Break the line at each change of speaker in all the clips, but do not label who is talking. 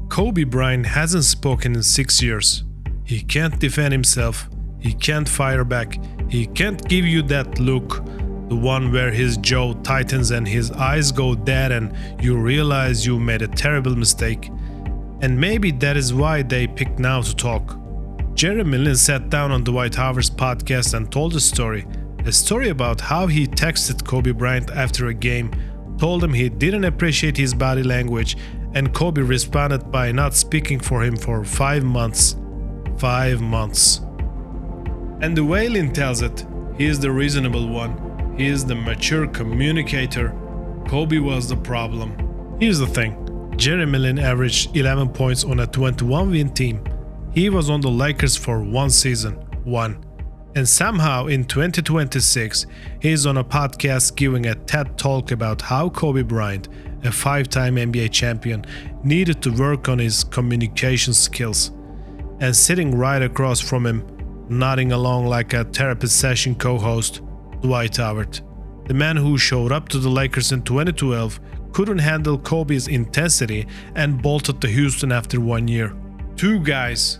Kobe Bryant hasn't spoken in 6 years. He can't defend himself. He can't fire back. He can't give you that look. The one where his jaw tightens and his eyes go dead and you realize you made a terrible mistake. And maybe that is why they picked now to talk. Jeremy Lin sat down on Dwight Howard's podcast and told a story about how he texted Kobe Bryant after a game, told him he didn't appreciate his body language, and Kobe responded by not speaking for him for 5 months. 5 months. And the way Lin tells it, he is the reasonable one. He is the mature communicator. Kobe was the problem. Here's the thing. Jeremy Lin averaged 11 points on a 21-win team. He was on the Lakers for 1 season. 1. And somehow in 2026, he is on a podcast giving a TED Talk about how Kobe Bryant, a 5-time NBA champion, needed to work on his communication skills. And sitting right across from him, nodding along like a therapy session co-host, Dwight Howard. The man who showed up to the Lakers in 2012 couldn't handle Kobe's intensity and bolted to Houston after 1 year. Two guys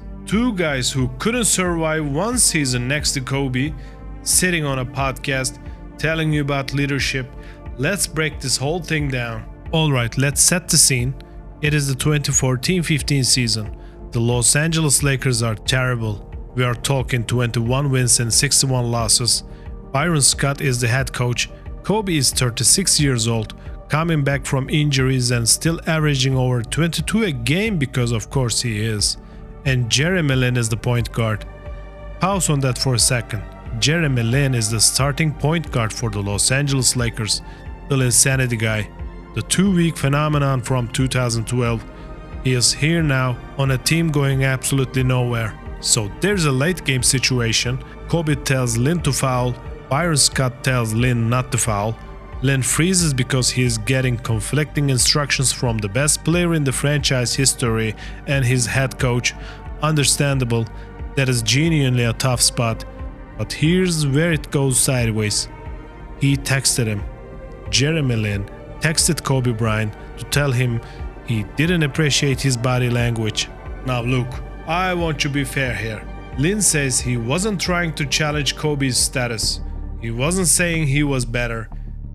who couldn't survive 1 season next to Kobe, sitting on a podcast telling you about leadership. Let's break this whole thing down. Alright, let's set the scene. It is the 2014-15 season. The Los Angeles Lakers are terrible. We are talking 21 wins and 61 losses. Byron Scott is the head coach. Kobe is 36 years old, coming back from injuries and still averaging over 22 a game because of course he is. And Jeremy Lin is the point guard. Pause on that for a second. Jeremy Lin is the starting point guard for the Los Angeles Lakers, the insanity guy, the 2-week phenomenon from 2012. He is here now on a team going absolutely nowhere. So there's a late game situation. Kobe tells Lin to foul. Byron Scott tells Lin not to foul. Lin freezes because he is getting conflicting instructions from the best player in the franchise history and his head coach. Understandable, that is genuinely a tough spot. But here's where it goes sideways. He texted him. Jeremy Lin texted Kobe Bryant to tell him he didn't appreciate his body language. Now look, I want to be fair here. Lin says he wasn't trying to challenge Kobe's status. He wasn't saying he was better.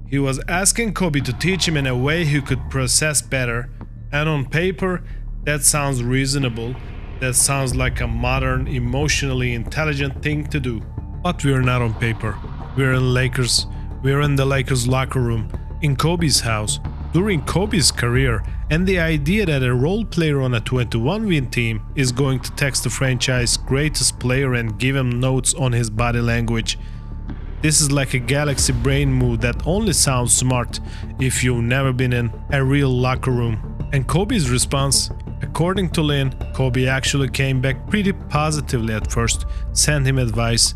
He was asking Kobe to teach him in a way he could process better. And on paper, that sounds reasonable. That sounds like a modern, emotionally intelligent thing to do. But we're not on paper. We're in Lakers. We're in the Lakers locker room, in Kobe's house, during Kobe's career, and the idea that a role player on a 21-win team is going to text the franchise greatest player and give him notes on his body language. This is like a galaxy brain move that only sounds smart if you've never been in a real locker room. And Kobe's response? According to Lin, Kobe actually came back pretty positively at first, sent him advice,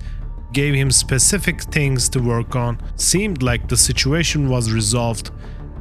gave him specific things to work on, seemed like the situation was resolved,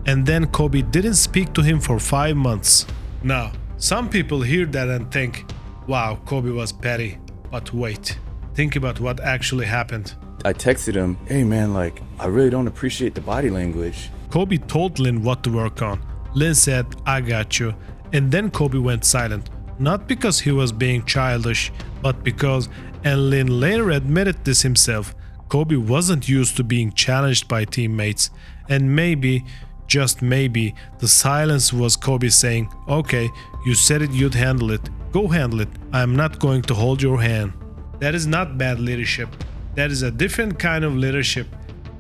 and then Kobe didn't speak to him for 5 months. Now, some people hear that and think, wow, Kobe was petty. But wait, think about what actually happened.
I texted him, hey man, like, I really don't appreciate the body language.
Kobe told Lin what to work on. Lin said, I got you. And then Kobe went silent. Not because he was being childish, but because, and Lin later admitted this himself, Kobe wasn't used to being challenged by teammates. And maybe, just maybe, the silence was Kobe saying, okay, you said it, you'd handle it. Go handle it. I'm not going to hold your hand. That is not bad leadership. That is a different kind of leadership,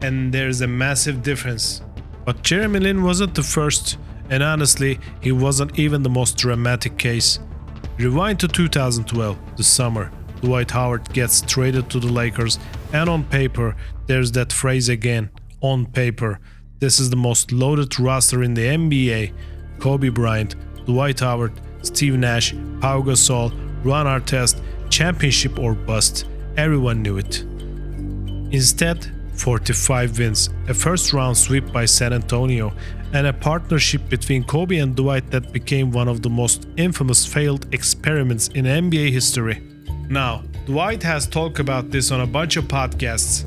and there's a massive difference. But Jeremy Lin wasn't the first, and honestly, he wasn't even the most dramatic case. Rewind to 2012, the summer. Dwight Howard gets traded to the Lakers, and on paper, there's that phrase again, on paper. This is the most loaded roster in the NBA. Kobe Bryant, Dwight Howard, Steve Nash, Pau Gasol, Ron Artest, championship or bust. Everyone knew it. Instead, 45 wins, a first-round sweep by San Antonio, and a partnership between Kobe and Dwight that became one of the most infamous failed experiments in NBA history. Now, Dwight has talked about this on a bunch of podcasts,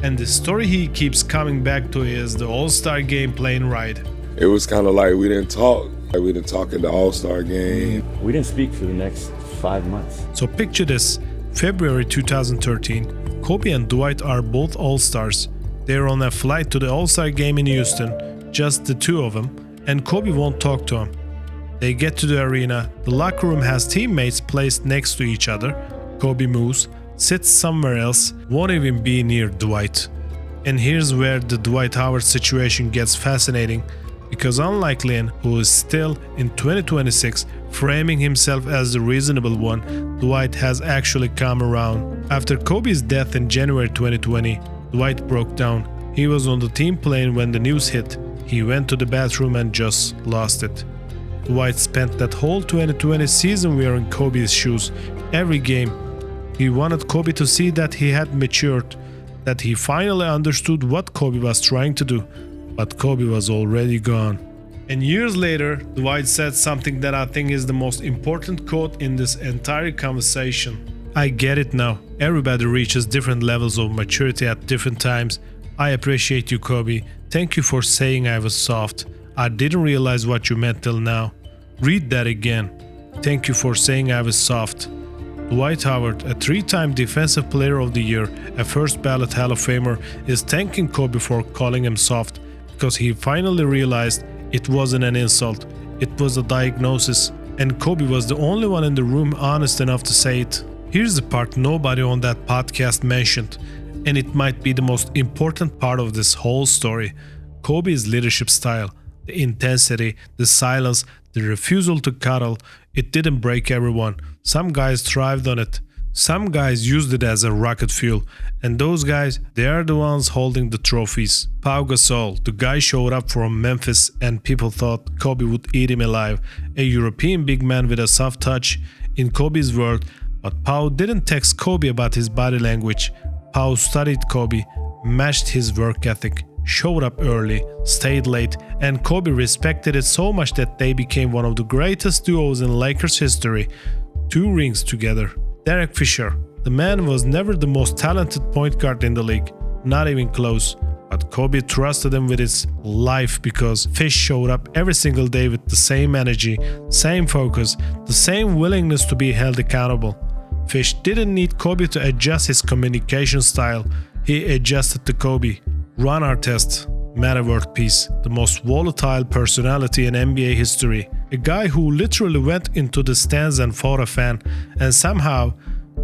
and the story he keeps coming back to is the All-Star Game plane ride.
it was kind of like we didn't talk. Like we didn't talk at the All-Star game.
We didn't speak for the next 5 months.
So picture this, February 2013, Kobe and Dwight are both All-Stars. They're on a flight to the All-Star game in Houston, just the two of them, and Kobe won't talk to him. They get to the arena, the locker room has teammates placed next to each other. Kobe moves, sits somewhere else, won't even be near Dwight. And here's where the Dwight Howard situation gets fascinating, because unlike Lin, who is still in 2026 framing himself as the reasonable one, Dwight has actually come around. After Kobe's death in January 2020, Dwight broke down. He was on the team plane when the news hit. He went to the bathroom and just lost it. Dwight spent that whole 2020 season wearing Kobe's shoes every game. He wanted Kobe to see that he had matured, that he finally understood what Kobe was trying to do, but Kobe was already gone. And years later, Dwight said something that I think is the most important quote in this entire conversation. I get it now. Everybody reaches different levels of maturity at different times. I appreciate you, Kobe. Thank you for saying I was soft. I didn't realize what you meant till now. Read that again. Thank you for saying I was soft. Dwight Howard, a 3-time Defensive Player of the Year, a first ballot Hall of Famer, is thanking Kobe for calling him soft because he finally realized it wasn't an insult, it was a diagnosis, and Kobe was the only one in the room honest enough to say it. Here's the part nobody on that podcast mentioned, and it might be the most important part of this whole story. Kobe's leadership style, the intensity, the silence, the refusal to cuddle, it didn't break everyone. Some guys thrived on it. Some guys used it as a rocket fuel, and those guys, they are the ones holding the trophies. Pau Gasol, the guy showed up from Memphis and people thought Kobe would eat him alive. A European big man with a soft touch in Kobe's world, but Pau didn't text Kobe about his body language. Pau studied Kobe, matched his work ethic, showed up early, stayed late, and Kobe respected it so much that they became one of the greatest duos in Lakers history. 2 rings together. Derek Fisher, the man was never the most talented point guard in the league, not even close, but Kobe trusted him with his life because Fish showed up every single day with the same energy, same focus, the same willingness to be held accountable. Fish didn't need Kobe to adjust his communication style, he adjusted to Kobe. Ron Artest, Metta World Peace, the most volatile personality in NBA history. A guy who literally went into the stands and fought a fan, and somehow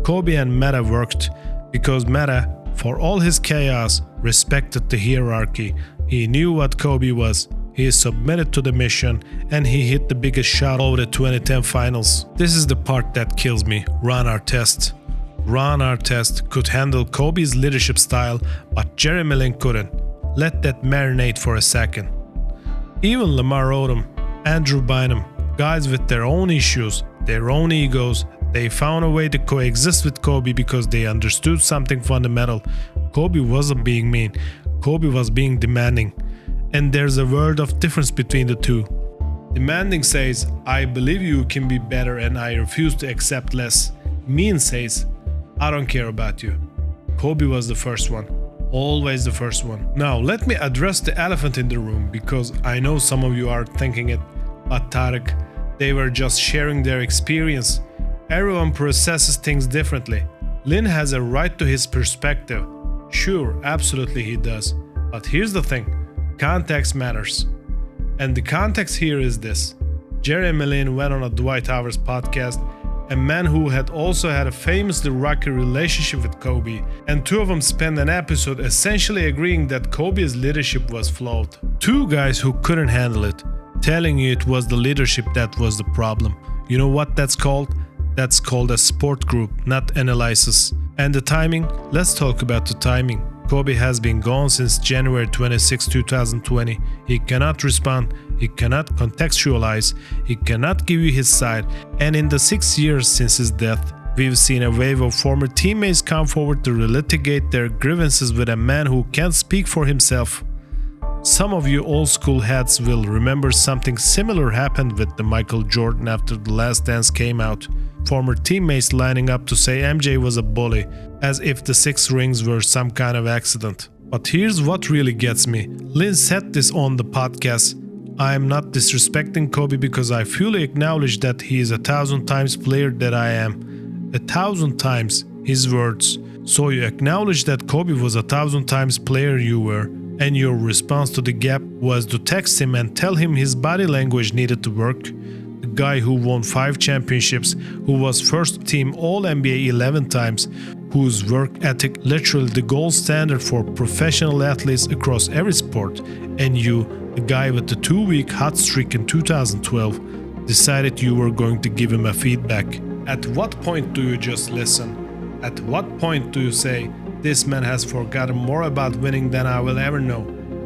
Kobe and Metta worked because Metta, for all his chaos, respected the hierarchy. He knew what Kobe was. He submitted to the mission and he hit the biggest shot of the 2010 finals. This is the part that kills me. Ron Artest. Ron Artest could handle Kobe's leadership style, but Jeremy Lin couldn't. Let that marinate for a second. Even Lamar Odom, Andrew Bynum, guys with their own issues, their own egos, they found a way to coexist with Kobe because they understood something fundamental. Kobe wasn't being mean, Kobe was being demanding. And there's a world of difference between the two. Demanding says, I believe you can be better and I refuse to accept less. Mean says, I don't care about you. Kobe was the first one. Always the first one. Now let me address the elephant in the room because I know some of you are thinking it, but Tarek, they were just sharing their experience. Everyone processes things differently. Lin has a right to his perspective. Sure, absolutely he does. But here's the thing, context matters. And the context here is this. Jeremy Lin went on a Dwight Howard's podcast, a man who had also had a famously rocky relationship with Kobe, and 2 of them spent an episode essentially agreeing that Kobe's leadership was flawed. 2 guys who couldn't handle it, telling you it was the leadership that was the problem. You know what that's called? That's called a support group, not analysis. And the timing? Let's talk about the timing. Kobe has been gone since January 26, 2020. He cannot respond, he cannot contextualize, he cannot give you his side, and in the 6 years since his death, we've seen a wave of former teammates come forward to relitigate their grievances with a man who can't speak for himself. Some of you old school heads will remember something similar happened with the Michael Jordan after The Last Dance came out. Former teammates lining up to say MJ was a bully, as if the 6 rings were some kind of accident. But here's what really gets me. Lin said this on the podcast. I am not disrespecting Kobe because I fully acknowledge that he is 1,000 times player that I am. 1,000 times, his words. So you acknowledge that Kobe was 1,000 times player you were, and your response to the gap was to text him and tell him his body language needed to work. The guy who won 5 championships, who was first team All-NBA 11 times, whose work ethic literally the gold standard for professional athletes across every sport, and you, the guy with the 2-week hot streak in 2012, decided you were going to give him a feedback. At what point do you just listen? At what point do you say, this man has forgotten more about winning than I will ever know?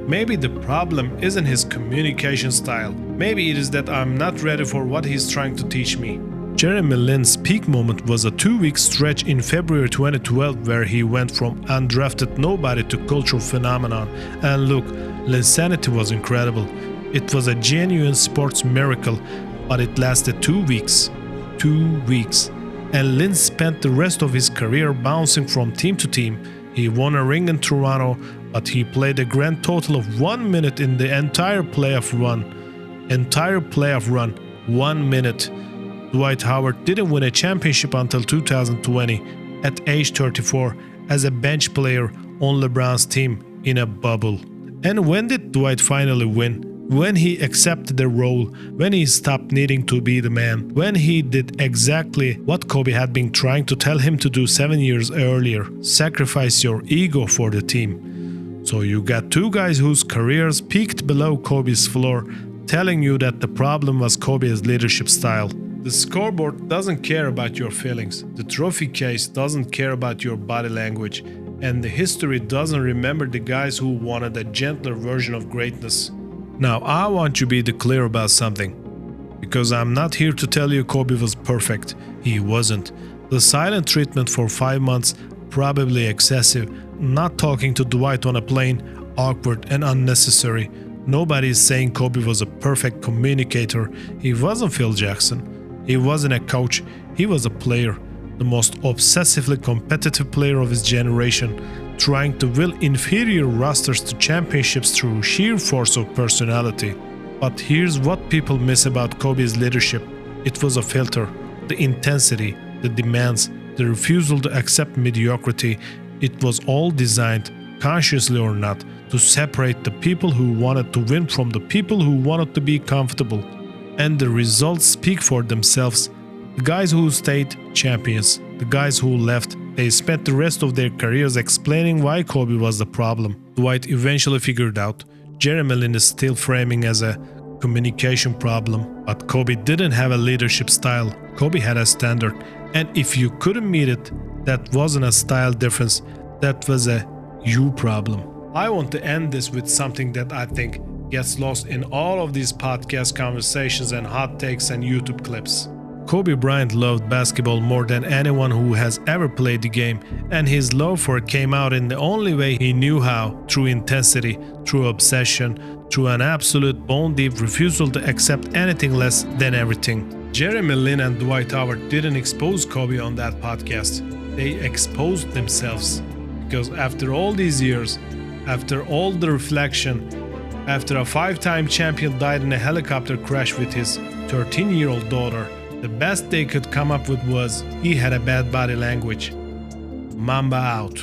Maybe the problem isn't his communication style. Maybe it is that I'm not ready for what he's trying to teach me. Jeremy Lin's peak moment was a 2-week stretch in February 2012 where he went from undrafted nobody to cultural phenomenon. And look, Linsanity was incredible. It was a genuine sports miracle, but it lasted 2 weeks. 2 weeks. And Lin spent the rest of his career bouncing from team to team. He won a ring in Toronto, but he played a grand total of 1 minute in the entire playoff run. 1 minute. Dwight Howard didn't win a championship until 2020, at age 34, as a bench player on LeBron's team in a bubble. And when did Dwight finally win? When he accepted the role, when he stopped needing to be the man, when he did exactly what Kobe had been trying to tell him to do 7 years earlier, sacrifice your ego for the team. So you got 2 guys whose careers peaked below Kobe's floor, telling you that the problem was Kobe's leadership style. The scoreboard doesn't care about your feelings, the trophy case doesn't care about your body language, and the history doesn't remember the guys who wanted a gentler version of greatness. Now I want you to be clear about something, because I'm not here to tell you Kobe was perfect. He wasn't. The silent treatment for 5 months, probably excessive. Not talking to Dwight on a plane, awkward and unnecessary. Nobody is saying Kobe was a perfect communicator. He wasn't Phil Jackson. He wasn't a coach. He was a player. The most obsessively competitive player of his generation, trying to will inferior rosters to championships through sheer force of personality. But here's what people miss about Kobe's leadership. It was a filter. The intensity, the demands, the refusal to accept mediocrity. It was all designed, consciously or not, to separate the people who wanted to win from the people who wanted to be comfortable. And the results speak for themselves. The guys who stayed, champions. The guys who left, they spent the rest of their careers explaining why Kobe was the problem. Dwight eventually figured out. Jeremy Lin is still framing as a communication problem, but Kobe didn't have a leadership style. Kobe had a standard, and if you couldn't meet it, that wasn't a style difference, that was a you problem. I want to end this with something that I think gets lost in all of these podcast conversations and hot takes and YouTube clips. Kobe Bryant loved basketball more than anyone who has ever played the game, and his love for it came out in the only way he knew how, through intensity, through obsession, through an absolute bone-deep refusal to accept anything less than everything. Jeremy Lin and Dwight Howard didn't expose Kobe on that podcast. They exposed themselves. Because after all these years, after all the reflection, after a 5-time champion died in a helicopter crash with his 13-year-old daughter, the best they could come up with was he had a bad body language. Mamba out.